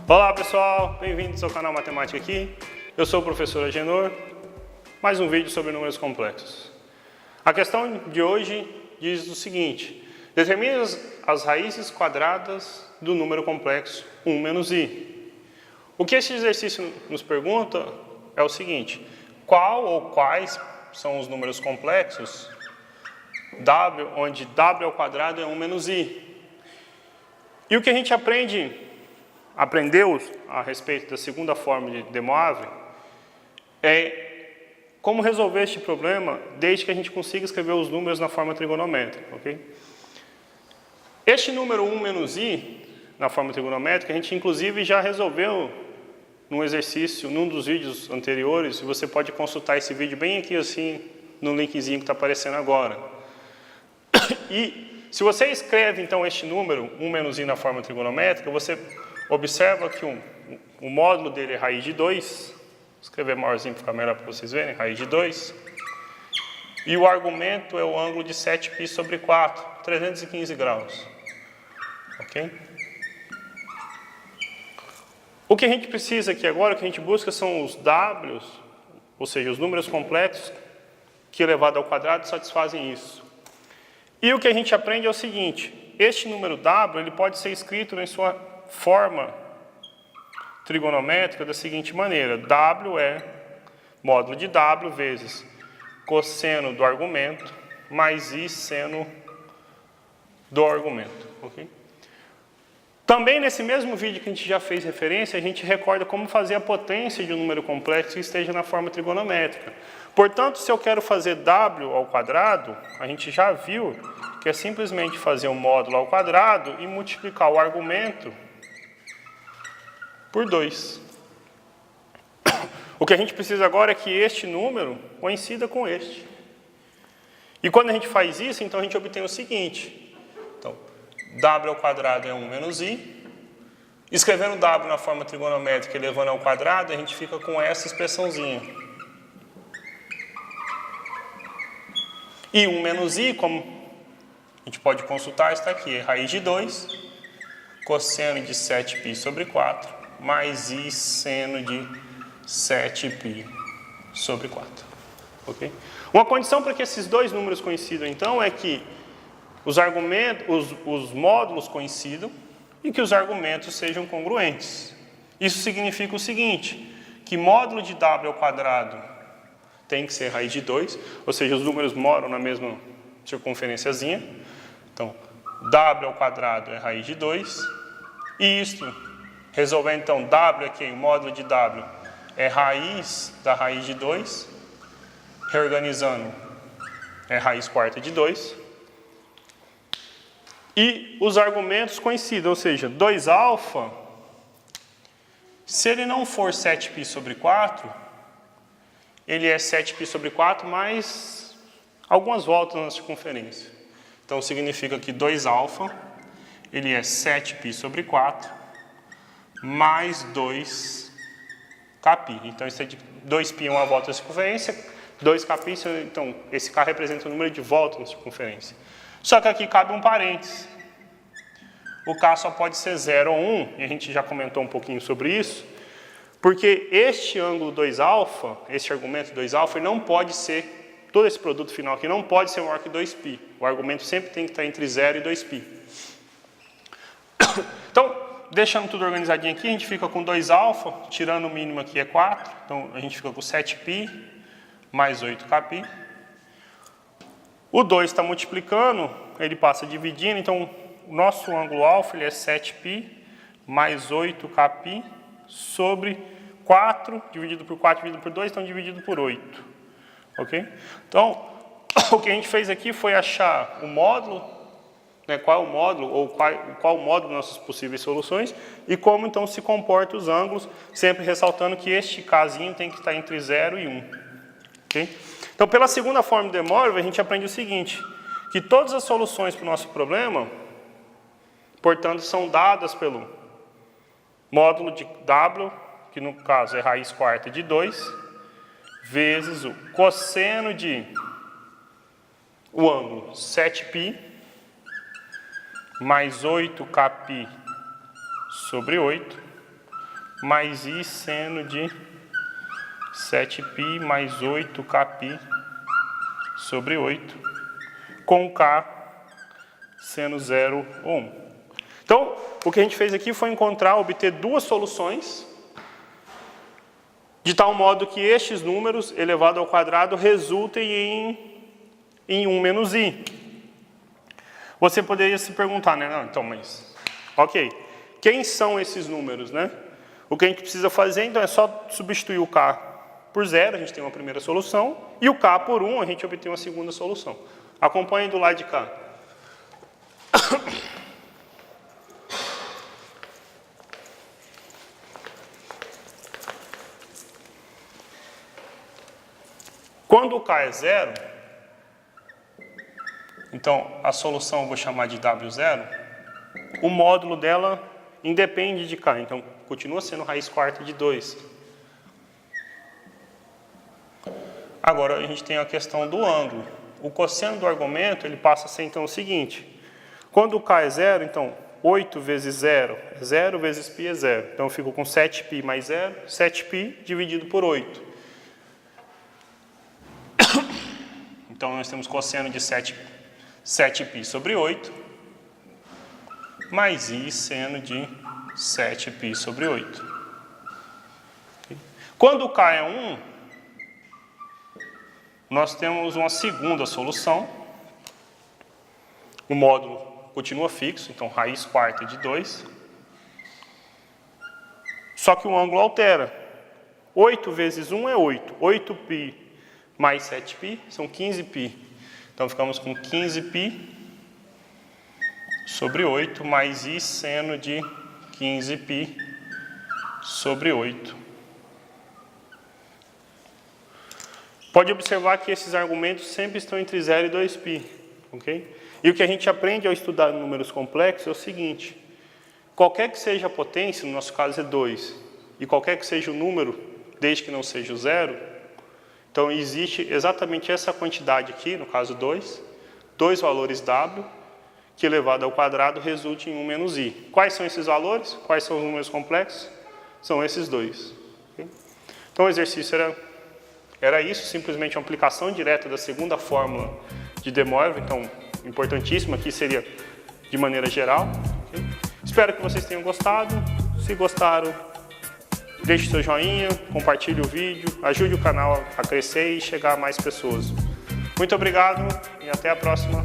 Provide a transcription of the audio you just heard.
Olá pessoal, bem-vindos ao canal Matemática aqui. Eu sou o professor Agenor, mais um vídeo sobre números complexos. A questão de hoje diz o seguinte: determine as raízes quadradas do número complexo 1 menos i. O que esse exercício nos pergunta é o seguinte: qual ou quais são os números complexos w, onde w ao quadrado é 1 menos i. E o que a gente aprendeu a respeito da segunda forma de De Moivre é como resolver este problema desde que a gente consiga escrever os números na forma trigonométrica, ok? Este número 1 menos i, na forma trigonométrica, a gente inclusive já resolveu num exercício, num dos vídeos anteriores, e você pode consultar esse vídeo bem aqui assim, no linkzinho que está aparecendo agora. E se você escreve então este número 1 menos i na forma trigonométrica, você observa que o módulo dele é raiz de 2, vou escrever maiorzinho para ficar melhor para vocês verem, raiz de 2, e o argumento é o ângulo de 7π sobre 4, 315 graus, ok? O que a gente precisa aqui agora, o que a gente busca são os w's, ou seja, os números complexos que elevado ao quadrado satisfazem isso. E o que a gente aprende é o seguinte: este número w ele pode ser escrito em sua forma trigonométrica da seguinte maneira: w é módulo de w vezes cosseno do argumento mais i seno do argumento. Okay? Também nesse mesmo vídeo que a gente já fez referência, a gente recorda como fazer a potência de um número complexo que esteja na forma trigonométrica. Portanto, se eu quero fazer w ao quadrado, a gente já viu que é simplesmente fazer um módulo ao quadrado e multiplicar o argumento por 2. O que a gente precisa agora é que este número coincida com este. E quando a gente faz isso, então a gente obtém o seguinte. Então, w ao quadrado é 1 menos i. Escrevendo w na forma trigonométrica e elevando ao quadrado, a gente fica com essa expressãozinha. E 1 menos i, como a gente pode consultar, está aqui, é raiz de 2, cosseno de 7π sobre 4, mais i seno de 7π sobre 4. Okay? Uma condição para que esses dois números coincidam, então, é que os módulos coincidam e que os argumentos sejam congruentes. Isso significa o seguinte, que módulo de w ao quadrado tem que ser raiz de 2, ou seja, os números moram na mesma circunferênciazinha. Então, w ao quadrado é raiz de 2. E isto, resolvendo então w aqui, o módulo de w é raiz da raiz de 2. Reorganizando, é raiz quarta de 2. E os argumentos coincidem, ou seja, 2α, se ele não for 7π sobre 4, ele é 7π sobre 4 mais algumas voltas na circunferência. Então, significa que 2α, ele é 7π sobre 4 mais 2kπ. Então, isso é de 2π é uma volta na circunferência, 2kπ, então, esse k representa o número de voltas na circunferência. Só que aqui cabe um parênteses. O k só pode ser 0 ou 1, e a gente já comentou um pouquinho sobre isso, porque este ângulo 2α, este argumento 2α, ele não pode ser, todo esse produto final aqui não pode ser maior que 2π. O argumento sempre tem que estar entre 0 e 2π. Então, deixando tudo organizadinho aqui, a gente fica com 2α, tirando o mínimo aqui é 4, então a gente fica com 7π mais 8kπ. O 2 está multiplicando, ele passa dividindo, então o nosso ângulo α ele é 7π mais 8kπ sobre 4, dividido por 4, dividido por 2, então dividido por 8. Ok? Então, o que a gente fez aqui foi achar o módulo, né, qual é o módulo, ou qual o módulo das nossas possíveis soluções, e como então se comportam os ângulos, sempre ressaltando que este casinho tem que estar entre 0 e 1. Okay? Então, pela segunda forma de De Moivre, a gente aprende o seguinte, que todas as soluções para o nosso problema, portanto, são dadas pelo módulo de w, que no caso é raiz quarta de 2, vezes o cosseno de o ângulo 7π mais 8kπ sobre 8 mais I seno de 7π mais 8kπ sobre 8, com K sendo 0 ou 1. Então, o que a gente fez aqui foi obter duas soluções, de tal modo que estes números elevado ao quadrado resultem em 1 menos I. Você poderia se perguntar, né? Não, então, mas... Ok, quem são esses números, né? O que a gente precisa fazer, então, é só substituir o K por 0, a gente tem uma primeira solução, e o K por 1, a gente obtém uma segunda solução. Acompanhe do lado de cá. Quando o K é 0, então a solução eu vou chamar de W0, o módulo dela independe de K, então continua sendo raiz quarta de 2. Agora a gente tem a questão do ângulo. O cosseno do argumento ele passa a ser então o seguinte: quando o K é 0, então 8 vezes 0 é 0, vezes π é 0. Então eu fico com 7π mais 0, 7π dividido por 8. Então nós temos cosseno de 7π sobre 8, mais I seno de 7π sobre 8. Quando o K é 1, nós temos uma segunda solução. O módulo continua fixo, então raiz quarta de 2. Só que o ângulo altera. 8 vezes 1 é 8. 8π mais 7π são 15π. Então ficamos com 15π sobre 8 mais I seno de 15π sobre 8. Pode observar que esses argumentos sempre estão entre 0 e 2π. Okay? E o que a gente aprende ao estudar números complexos é o seguinte: qualquer que seja a potência, no nosso caso é 2, e qualquer que seja o número, desde que não seja o 0, então existe exatamente essa quantidade aqui, no caso 2, dois valores W, que elevado ao quadrado resulta em 1 menos I. Quais são esses valores? Quais são os números complexos? São esses dois. Okay? Então o exercício era isso, simplesmente uma aplicação direta da segunda fórmula de De Moivre, então importantíssima, aqui seria de maneira geral. Okay? Espero que vocês tenham gostado. Se gostaram, deixe seu joinha, compartilhe o vídeo, ajude o canal a crescer e chegar a mais pessoas. Muito obrigado e até a próxima.